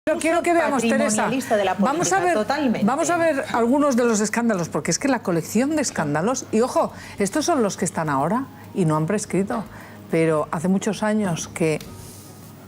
Pero quiero que veamos, Teresa, vamos a ver algunos de los escándalos, porque es que la colección de escándalos, y ojo, estos son los que están ahora y no han prescrito, pero hace muchos años que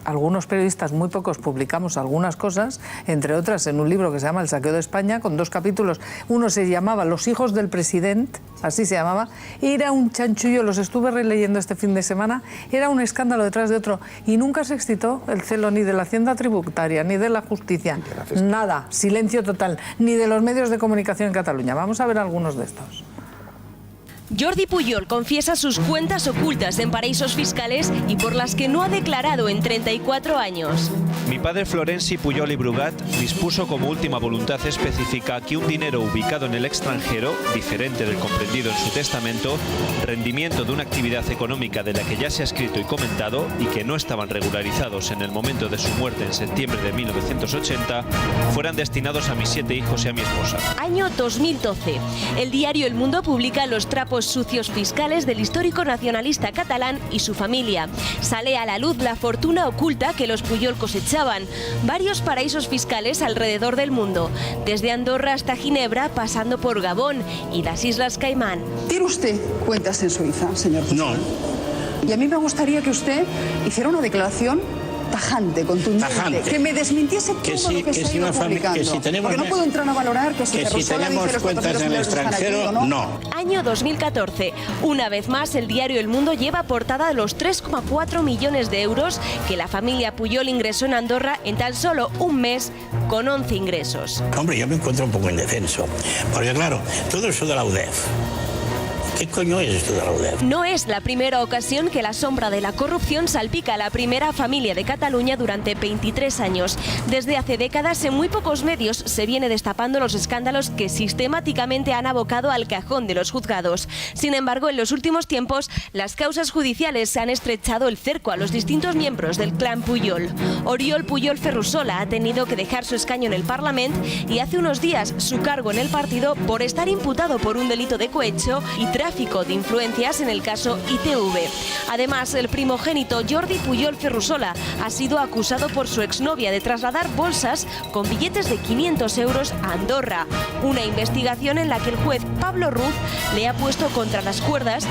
algunos periodistas, muy pocos, publicamos algunas cosas, entre otras en un libro que se llama El saqueo de España, con 2 capítulos. Uno se llamaba Los hijos del presidente, así se llamaba, y era un chanchullo, los estuve releyendo este fin de semana, era un escándalo detrás de otro, y nunca se excitó el celo ni de la Hacienda Tributaria, ni de la Justicia, nada, silencio total, ni de los medios de comunicación en Cataluña. Vamos a ver algunos de estos. Jordi Pujol confiesa sus cuentas ocultas en paraísos fiscales y por las que no ha declarado en 34 años. Mi padre Florenci Pujol y Brugat dispuso como última voluntad específica que un dinero ubicado en el extranjero, diferente del comprendido en su testamento, rendimiento de una actividad económica de la que ya se ha escrito y comentado y que no estaban regularizados en el momento de su muerte en septiembre de 1980, fueran destinados a mis 7 hijos y a mi esposa. Año 2012. El diario El Mundo publica los trapos sucios fiscales del histórico nacionalista catalán y su familia. Sale a la luz la fortuna oculta que los Pujol cosechaban. Varios paraísos fiscales alrededor del mundo, desde Andorra hasta Ginebra, pasando por Gabón y las Islas Caimán. ¿Tiene usted cuentas en Suiza, señor Pujol? No. Y a mí me gustaría que usted hiciera una declaración tajante, contundente, que me desmintiese todo lo que se ha ido publicando. Porque no puedo entrar a valorar que si tenemos cuentas en el extranjero, no. Año 2014. Una vez más, el diario El Mundo lleva portada los 3,4 millones de euros que la familia Pujol ingresó en Andorra en tan solo un mes, con 11 ingresos. Hombre, yo me encuentro un poco indefenso, porque claro, todo eso de la UDEF. ¿Qué coño es esto de la UDEF? No es la primera ocasión que la sombra de la corrupción salpica a la primera familia de Cataluña durante 23 años. Desde hace décadas, en muy pocos medios se viene destapando los escándalos que sistemáticamente han abocado al cajón de los juzgados. Sin embargo, en los últimos tiempos, las causas judiciales se han estrechado el cerco a los distintos miembros del clan Pujol. Oriol Pujol Ferrusola ha tenido que dejar su escaño en el Parlamento y hace unos días su cargo en el partido por estar imputado por un delito de cohecho y tráfico de influencias en el caso ITV. Además, el primogénito Jordi Pujol Ferrusola ha sido acusado por su exnovia de trasladar bolsas con billetes de 500 euros a Andorra. Una investigación en la que el juez Pablo Ruz le ha puesto contra las cuerdas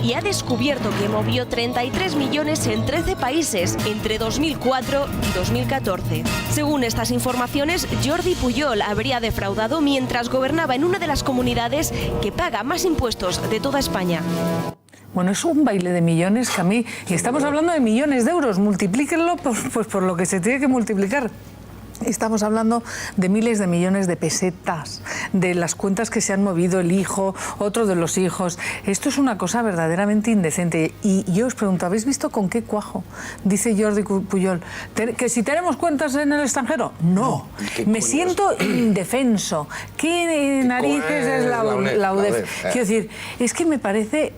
y ha descubierto que movió 33 millones en 13 países entre 2004 y 2014. Según estas informaciones, Jordi Pujol habría defraudado mientras gobernaba en una de las comunidades que paga más impuestos de toda España. Bueno, es un baile de millones que a mí... Y estamos hablando de millones de euros, multiplíquenlo por lo que se tiene que multiplicar. Estamos hablando de miles de millones de pesetas, de las cuentas que se han movido el hijo, otro de los hijos. Esto es una cosa verdaderamente indecente. Y yo os pregunto, ¿habéis visto con qué cuajo dice Jordi Pujol? ¿Que si tenemos cuentas en el extranjero? No. Me siento indefenso. ¿Qué narices es la UDEF? Quiero decir, es que me parece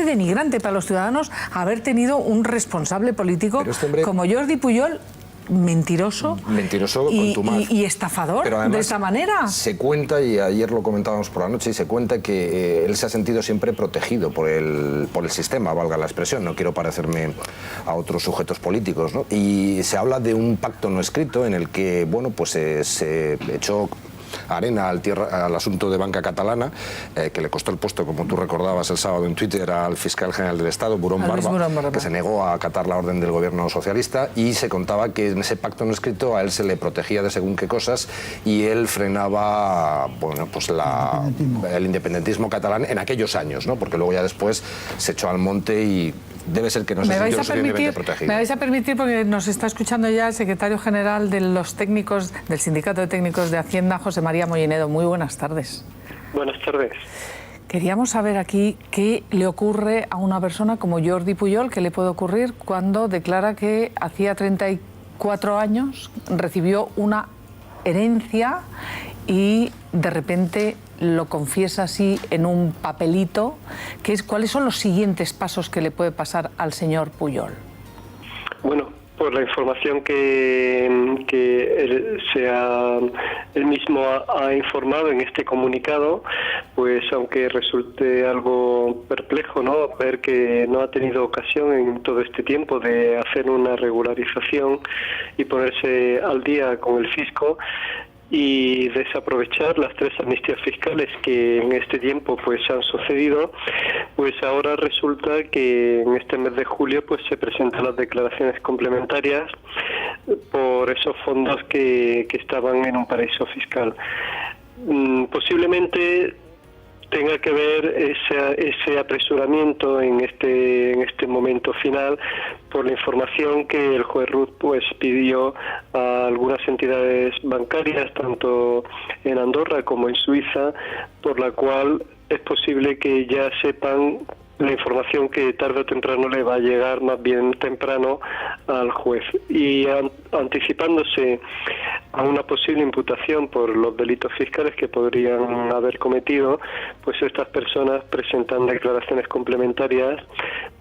denigrante para los ciudadanos haber tenido un responsable político como Jordi Pujol, mentiroso y estafador de esta manera. Se cuenta, y ayer lo comentábamos por la noche, y se cuenta que él se ha sentido siempre protegido por el sistema, valga la expresión, no quiero parecerme a otros sujetos políticos, ¿no? Y se habla de un pacto no escrito en el que, bueno, pues se echó arena al asunto de banca catalana, que le costó el puesto, como tú recordabas el sábado en Twitter, al fiscal general del Estado, Burón Barba, que se negó a acatar la orden del gobierno socialista, y se contaba que en ese pacto no escrito a él se le protegía de según qué cosas y él frenaba, bueno, pues el independentismo catalán en aquellos años, ¿no? Porque luego ya después se echó al monte y debe ser que no se sintió suficientemente protegido. Me vais a permitir, porque nos está escuchando ya el secretario general de los técnicos del Sindicato de Técnicos de Hacienda, José María Mollinedo. Muy buenas tardes. Buenas tardes. Queríamos saber aquí qué le ocurre a una persona como Jordi Pujol, qué le puede ocurrir cuando declara que hacía 34 años recibió una herencia y de repente lo confiesa así en un papelito. ¿Cuáles son los siguientes pasos que le puede pasar al señor Pujol? Bueno, por la información que él mismo ha informado en este comunicado, pues aunque resulte algo perplejo, ¿no?, ver que no ha tenido ocasión en todo este tiempo de hacer una regularización y ponerse al día con el fisco, y desaprovechar las 3 amnistías fiscales que en este tiempo pues han sucedido, pues ahora resulta que en este mes de julio pues se presentan las declaraciones complementarias por esos fondos que estaban en un paraíso fiscal. Posiblemente tenga que ver ese apresuramiento en este momento final por la información que el juez Ruth pues pidió a algunas entidades bancarias, tanto en Andorra como en Suiza, por la cual es posible que ya sepan la información que tarde o temprano le va a llegar, más bien temprano, al juez. Y anticipándose a una posible imputación por los delitos fiscales que podrían haber cometido, pues estas personas presentan declaraciones complementarias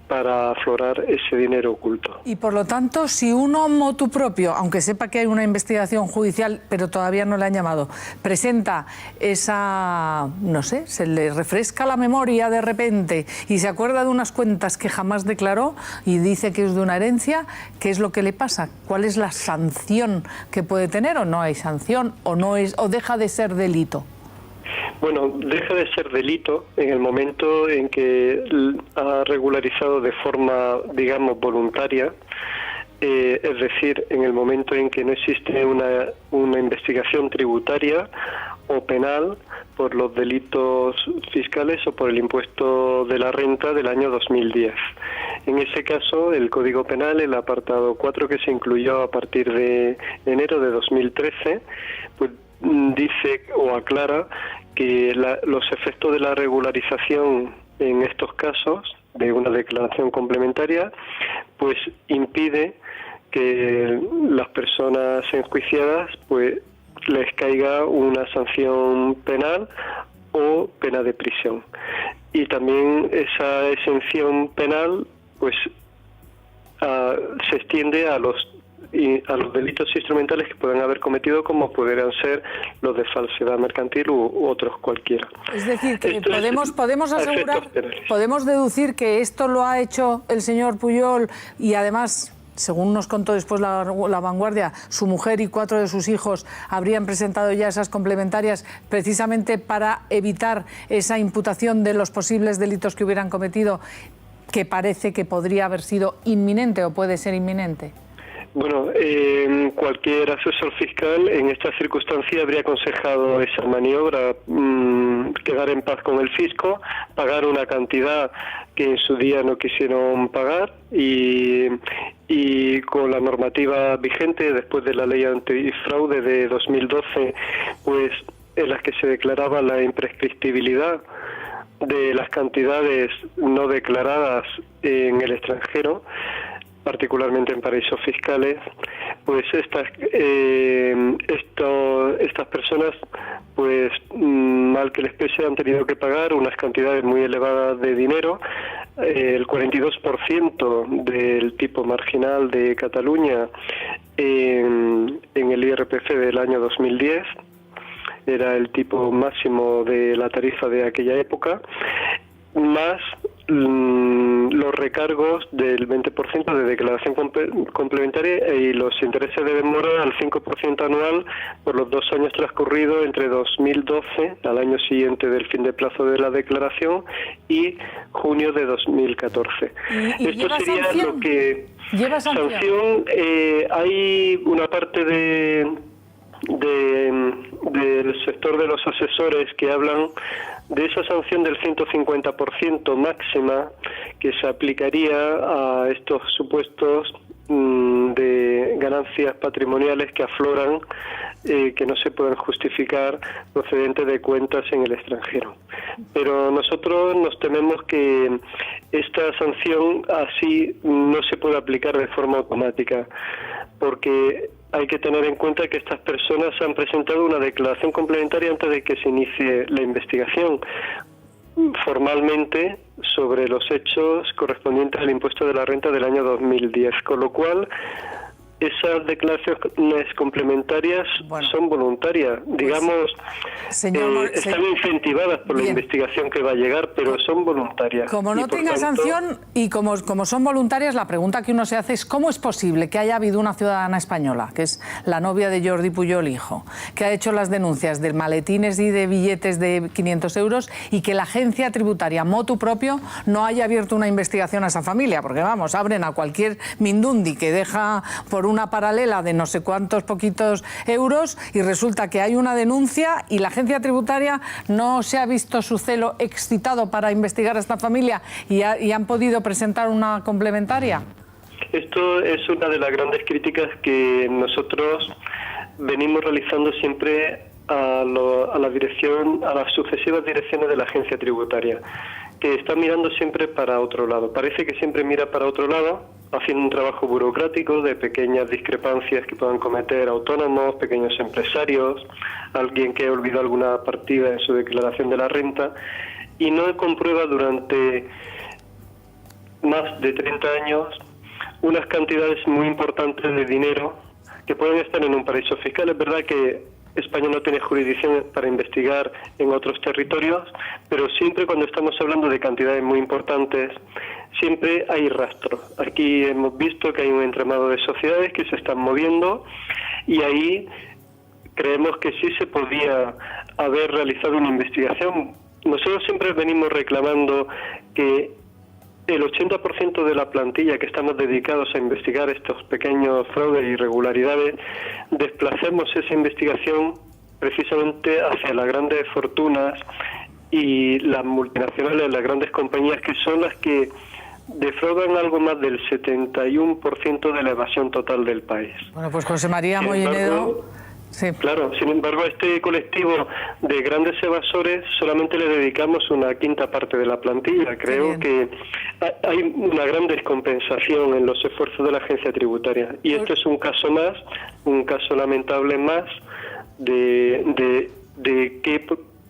para aflorar ese dinero oculto. Y por lo tanto, si uno motu propio, aunque sepa que hay una investigación judicial, pero todavía no le han llamado, presenta esa, no sé, se le refresca la memoria de repente y se acuerda de unas cuentas que jamás declaró y dice que es de una herencia, ¿qué es lo que le pasa? ¿Cuál es la sanción que puede tener? ¿O no hay sanción? ¿O no es, o deja de ser delito? Bueno, deja de ser delito en el momento en que ha regularizado de forma, digamos, voluntaria, es decir, en el momento en que no existe una investigación tributaria o penal por los delitos fiscales o por el impuesto de la renta del año 2010. En ese caso, el Código Penal, el apartado 4 que se incluyó a partir de enero de 2013, pues dice o aclara que los efectos de la regularización en estos casos de una declaración complementaria pues impide que las personas enjuiciadas pues les caiga una sanción penal o pena de prisión. Y también esa exención penal pues se extiende a los delitos instrumentales que puedan haber cometido, como pudieran ser los de falsedad mercantil u otros cualquiera. Es decir, que podemos asegurar, podemos deducir que esto lo ha hecho el señor Pujol y además, según nos contó después la Vanguardia, su mujer y 4 de sus hijos habrían presentado ya esas complementarias precisamente para evitar esa imputación de los posibles delitos que hubieran cometido, que parece que podría haber sido inminente o puede ser inminente. Bueno, cualquier asesor fiscal en esta circunstancia habría aconsejado esa maniobra, quedar en paz con el fisco, pagar una cantidad que en su día no quisieron pagar y con la normativa vigente después de la ley antifraude de 2012, pues en las que se declaraba la imprescriptibilidad de las cantidades no declaradas en el extranjero, particularmente en paraísos fiscales, pues estas personas, pues mal que les pese, han tenido que pagar unas cantidades muy elevadas de dinero. El 42% del tipo marginal de Cataluña en el IRPF del año 2010 era el tipo máximo de la tarifa de aquella época, más los recargos del 20% de declaración complementaria y los intereses de demora al 5% anual por los 2 años transcurridos entre 2012, al año siguiente del fin de plazo de la declaración, y junio de 2014. Esto sería sanción? Lo que... ¿Lleva sanción? Hay una parte del sector de los asesores que hablan de esa sanción del 150% máxima que se aplicaría a estos supuestos de ganancias patrimoniales que afloran, que no se pueden justificar procedentes de cuentas en el extranjero. Pero nosotros nos tememos que esta sanción así no se puede aplicar de forma automática, porque hay que tener en cuenta que estas personas han presentado una declaración complementaria antes de que se inicie la investigación formalmente sobre los hechos correspondientes al impuesto de la renta del año 2010, con lo cual esas declaraciones complementarias son voluntarias, digamos, están incentivadas por la investigación que va a llegar, pero son voluntarias. Como no tenga sanción y como son voluntarias, la pregunta que uno se hace es ¿cómo es posible que haya habido una ciudadana española, que es la novia de Jordi Pujol, hijo, que ha hecho las denuncias de maletines y de billetes de 500 euros y que la agencia tributaria, motu propio, no haya abierto una investigación a esa familia? Porque vamos, abren a cualquier mindundi que deja por una paralela de no sé cuántos poquitos euros y resulta que hay una denuncia y la agencia tributaria no se ha visto su celo excitado para investigar a esta familia y han podido presentar una complementaria. Esto es una de las grandes críticas que nosotros venimos realizando siempre a la dirección, a las sucesivas direcciones de la agencia tributaria, que está mirando siempre para otro lado. Parece que siempre mira para otro lado, haciendo un trabajo burocrático de pequeñas discrepancias que puedan cometer autónomos, pequeños empresarios, alguien que ha olvidado alguna partida en su declaración de la renta, y no comprueba durante más de 30 años unas cantidades muy importantes de dinero que pueden estar en un paraíso fiscal. Es verdad que España no tiene jurisdicción para investigar en otros territorios, pero siempre cuando estamos hablando de cantidades muy importantes, siempre hay rastro. Aquí hemos visto que hay un entramado de sociedades que se están moviendo y ahí creemos que sí se podía haber realizado una investigación. Nosotros siempre venimos reclamando que el 80% de la plantilla que estamos dedicados a investigar estos pequeños fraudes e irregularidades, desplacemos esa investigación precisamente hacia las grandes fortunas y las multinacionales, las grandes compañías, que son las que defraudan algo más del 71% de la evasión total del país. Bueno, pues José María Mollinedo... Sí. Claro, sin embargo, a este colectivo de grandes evasores solamente le dedicamos una quinta parte de la plantilla. Creo que hay una gran descompensación en los esfuerzos de la agencia tributaria. Y esto es un caso más, un caso lamentable más de que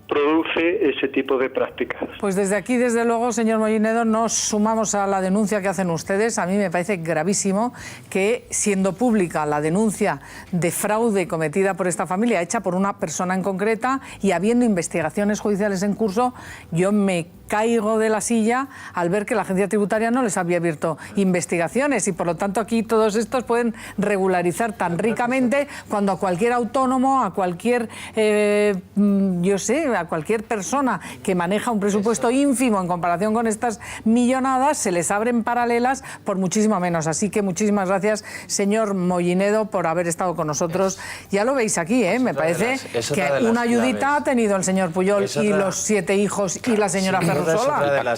produce ese tipo de prácticas. Pues desde aquí, desde luego, señor Mollinedo, nos sumamos a la denuncia que hacen ustedes. A mí me parece gravísimo que, siendo pública la denuncia de fraude cometida por esta familia, hecha por una persona en concreta, y habiendo investigaciones judiciales en curso, yo me caigo de la silla al ver que la agencia tributaria no les había abierto investigaciones y por lo tanto aquí todos estos pueden regularizar tan ricamente cuando a cualquier autónomo, a cualquier, a cualquier persona que maneja un presupuesto ínfimo en comparación con estas millonadas, se les abren paralelas por muchísimo menos. Así que muchísimas gracias, señor Mollinedo, por haber estado con nosotros. Ya lo veis aquí, me parece que una ayudita ha tenido el señor Pujol y los 7 hijos y la señora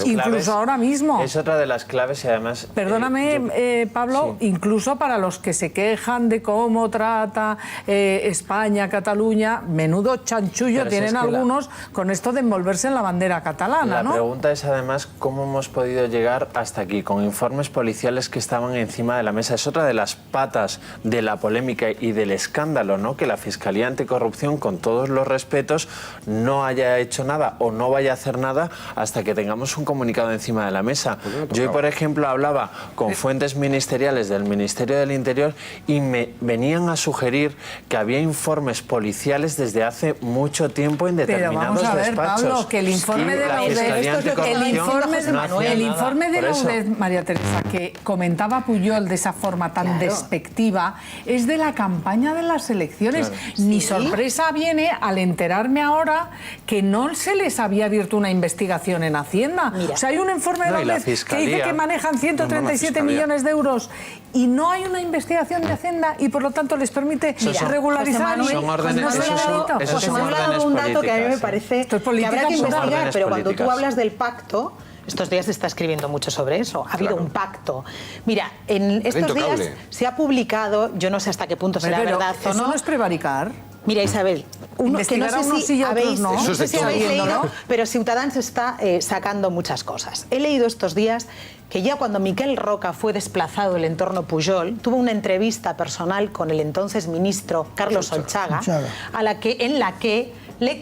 incluso ahora mismo. Es otra de las claves y además... Perdóname, Pablo, sí. Incluso para los que se quejan de cómo trata España, Cataluña, menudo chanchullo tienen algunos con esto de envolverse en la bandera catalana, ¿no? La pregunta es además cómo hemos podido llegar hasta aquí, con informes policiales que estaban encima de la mesa. Es otra de las patas de la polémica y del escándalo, ¿no? Que la Fiscalía Anticorrupción, con todos los respetos, no haya hecho nada o no vaya a hacer nada hasta que tengamos un comunicado encima de la mesa. Yo, por ejemplo, hablaba con fuentes ministeriales del Ministerio del Interior y me venían a sugerir que había informes policiales desde hace mucho tiempo en determinados despachos. Pablo, que el informe de la UDEF, el informe de la UDEF, María Teresa, que comentaba Pujol de esa forma tan despectiva, es de la campaña de las elecciones. Mi sorpresa viene al enterarme ahora que no se les había abierto una investigación en Hacienda. O sea, hay un informe de la UDEF que dice que manejan 137 millones de euros y no hay una investigación de Hacienda y por lo tanto les permite regularizar. José Manuel ha dado un dato que a mí me parece que habrá que investigar, pero cuando tú hablas del pacto, estos días se está escribiendo mucho sobre eso. Ha habido un pacto. Mira, en estos días se ha publicado, yo no sé hasta qué punto será verdad o no. ¿Eso no es prevaricar? Mira, Isabel, que no sé si habéis leído, pero Ciutadans está sacando muchas cosas. He leído estos días que ya cuando Miquel Roca fue desplazado del entorno Pujol, tuvo una entrevista personal con el entonces ministro Carlos Olchaga, en la que le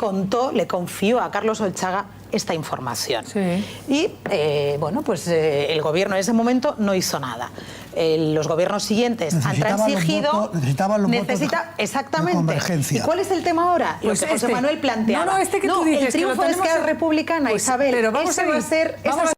confió a Carlos Olchaga esta información. Sí. Y, bueno, pues el gobierno en ese momento no hizo nada. Los gobiernos siguientes han transigido... Necesitaban los votos exactamente. de convergencia. ¿Y cuál es el tema ahora? Pues lo que José Manuel planteaba. Que tú dices, el triunfo de Esquerra Republicana, pues, Isabel, pero vamos ese a va a ser...